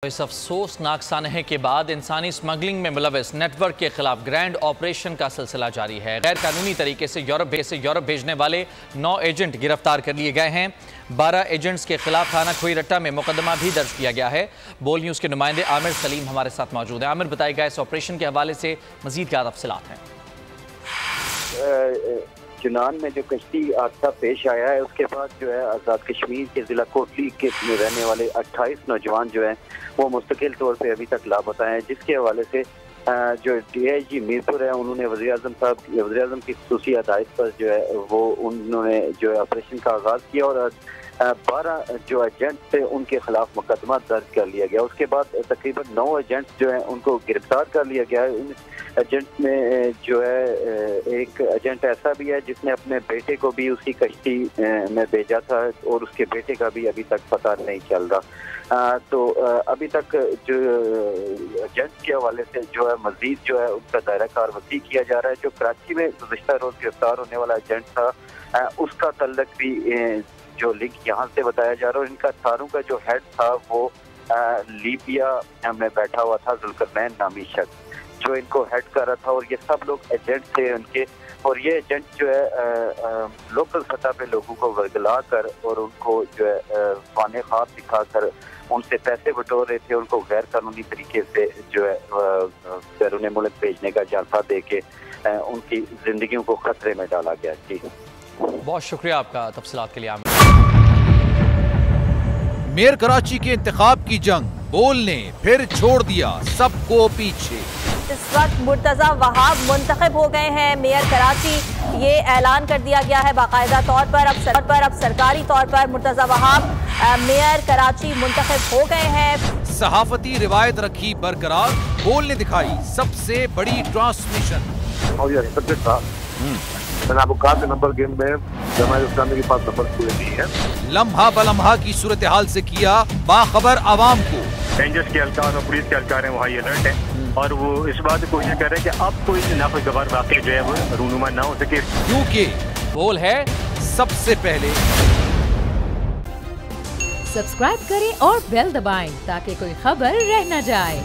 इस अफसोसनाक सानहे के बाद इंसानी स्मगलिंग में मुलविस नेटवर्क के खिलाफ ग्रैंड ऑपरेशन का सिलसिला जारी है। गैर कानूनी तरीके से यूरोप भेजने वाले 9 एजेंट गिरफ्तार कर लिए गए हैं। 12 एजेंट्स के खिलाफ थाना खोईरट्टा में मुकदमा भी दर्ज किया गया है। बोल न्यूज़ के नुमाइंदे आमिर सलीम हमारे साथ मौजूद हैं। आमिर, बताएगा इस ऑपरेशन के हवाले से मजीद क्या तफसीलात हैं? चुनान में जो कश्ती हादसा पेश आया है उसके बाद जो है आज़ाद कश्मीर के ज़िला कोटली के में रहने वाले 28 नौजवान जो हैं वो मुस्तकिल तौर पे अभी तक लापता हैं, जिसके हवाले से जो DIG मीरपुर है उन्होंने वज़ीर-ए-आज़म की खुसूसी हदायत पर जो है वो उन्होंने जो है ऑपरेशन का आगाज़ किया और 12 जो एजेंट थे उनके खिलाफ मुकदमा दर्ज कर लिया गया। उसके बाद तकरीबन 9 एजेंट जो हैं उनको गिरफ्तार कर लिया गया है। इन एजेंट में जो है एक एजेंट ऐसा भी है जिसने अपने बेटे को भी उसी कश्ती में भेजा था और उसके बेटे का भी अभी तक पता नहीं चल रहा। तो अभी तक जो एजेंट के हवाले से जो है मजीद जो है उनका दायरा कार वसी किया जा रहा है। जो कराची में गुज़िश्ता रोज गिरफ्तार होने वाला एजेंट था उसका तल्लक भी जो लिंक यहाँ से बताया जा रहा है। इनका थारों का जो हेड था वो लीबिया में बैठा हुआ था, जुल्करनैन नामी शख्स जो इनको हेड कर रहा था और ये सब लोग एजेंट थे उनके। और ये एजेंट जो है लोकल सतह पे लोगों को वर्गला कर और उनको जो है फाने ख्वाब दिखाकर उनसे पैसे बटोर रहे थे, उनको गैर कानूनी तरीके से जो है बैरून मुल्क भेजने का जालसा दे के उनकी जिंदगियों को खतरे में डाला गया। जी, बहुत शुक्रिया आपका तफसीलात के लिए। मेयर कराची के इंतखाब की जंग, बोल ने फिर छोड़ दिया सबको पीछे। इस वक्त मुर्तजा वहाब मुंतखब हो गए हैं मेयर कराची। ये ऐलान कर दिया गया है बाकायदा तौर पर अब सरकारी तौर पर मुर्तजा वहाब मेयर कराची मुंतखब हो गए हैं। सहाफती रिवायत रखी बरकरार, बोल ने दिखाई सबसे बड़ी ट्रांसमिशन। मैंने आपको कहा नंबर गेम में जमात इस्लामी के पास नंबर पूरे नहीं है। लम्हा बलम्हा की सूरत हाल से किया बाखबर आवाम को। रेंजर्स के एहलकार और पुलिस के एहलकार हैं वो हाई अलर्ट है और वो इस बात की कोशिश कर रहे हैं कि अब कोई नाखुशगवार वाक़या जो है वो रूनुमा ना हो सके, क्योंकि बोल है सबसे पहले। सब्सक्राइब करें और बेल दबाएं ताकि कोई खबर रह न जाए।